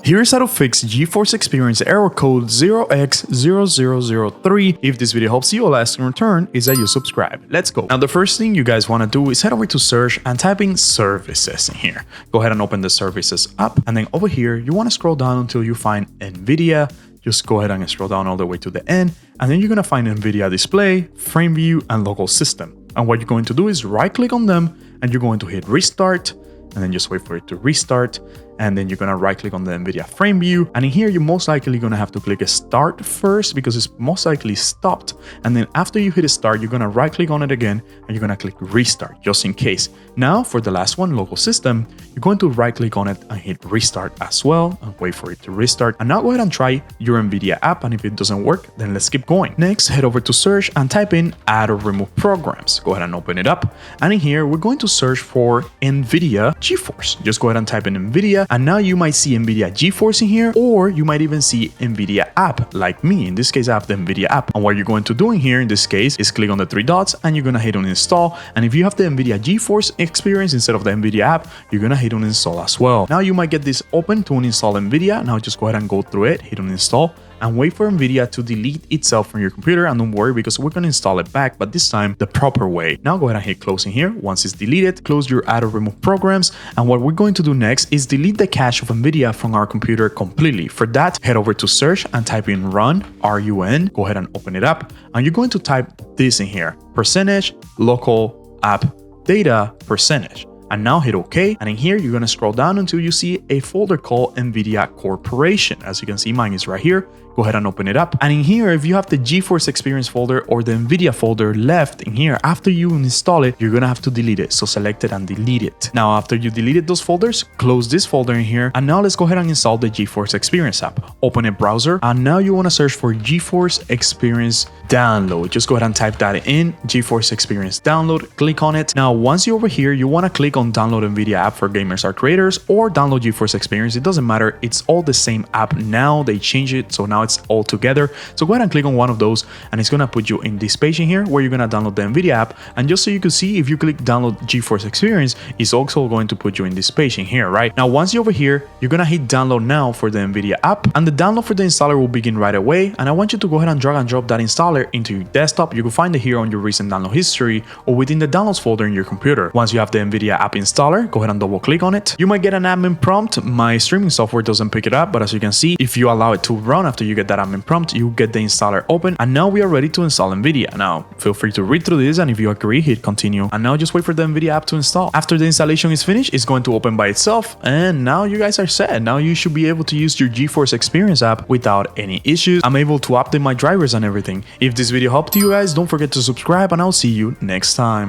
Here's how to fix GeForce Experience error code 0x0003. If this video helps you, all I ask in return is that you subscribe. Let's go. Now, the first thing you guys want to do is head over to search and type in services in here. Go ahead and open the services up. And then over here, you want to scroll down until you find Nvidia. Just go ahead and scroll down all the way to the end. And then you're going to find Nvidia Display, Frame View, and Local System. And what you're going to do is right click on them and you're going to hit restart. And then just wait for it to restart. And then you're going to right click on the Nvidia frame view. And in here, you're most likely going to have to click a start first because it's most likely stopped. And then after you hit a start, you're going to right click on it again and you're going to click restart just in case. Now for the last one, local system, you're going to right click on it and hit restart as well and wait for it to restart. And now go ahead and try your Nvidia app. And if it doesn't work, then let's keep going. Next, head over to search and type in add or remove programs. Go ahead and open it up. And in here, we're going to search for Nvidia GeForce. Just go ahead and type in Nvidia. And now you might see Nvidia GeForce in here, or you might even see Nvidia app like me. In this case, I have the Nvidia app. And what you're going to do in here in this case is click on the three dots and you're going to hit on install. And if you have the Nvidia GeForce Experience instead of the Nvidia app, you're going to hit on install as well. Now you might get this open to uninstall Nvidia. Now just go ahead and go through it, hit on install, and wait for Nvidia to delete itself from your computer. And don't worry, because we're going to install it back, but this time the proper way. Now go ahead and hit close in here. Once it's deleted, close your add or remove programs. And what we're going to do next is delete the cache of Nvidia from our computer completely. For that, head over to search and type in run, R-U-N. Go ahead and open it up. And you're going to type this in here, percentage local app data percentage. And now hit OK. And in here, you're going to scroll down until you see a folder called Nvidia Corporation. As you can see, mine is right here. Go ahead and open it up. And in here, if you have the GeForce Experience folder or the Nvidia folder left in here, after you install it, you're going to have to delete it. So select it and delete it. Now, after you deleted those folders, close this folder in here. And now let's go ahead and install the GeForce Experience app. Open a browser. And now you want to search for GeForce Experience download. Just go ahead and type that in, GeForce Experience download. Click on it. Now, once you're over here, you want to click on download Nvidia app for gamers or creators or download GeForce Experience. It doesn't matter. It's all the same app now. They changed it. So now it's all together. So go ahead and click on one of those and it's going to put you in this page in here where you're going to download the Nvidia app. And just so you can see, if you click download GeForce Experience, it's also going to put you in this page in here, right? Now, once you're over here, you're going to hit download now for the Nvidia app, and the download for the installer will begin right away. And I want you to go ahead and drag and drop that installer into your desktop. You can find it here on your recent download history or within the downloads folder in your computer. Once you have the Nvidia app installer, go ahead and double click on it. You might get an admin prompt. My streaming software doesn't pick it up, but as you can see, if you allow it to run after you get that admin prompt, you get the installer open, and now we are ready to install Nvidia. Now feel free to read through this, and if you agree, hit continue. And now just wait for the Nvidia app to install. After the installation is finished, it's going to open by itself, and now you guys are set. Now you should be able to use your GeForce Experience app without any issues. I'm able to update my drivers and everything. If this video helped you guys, don't forget to subscribe, and I'll see you next time.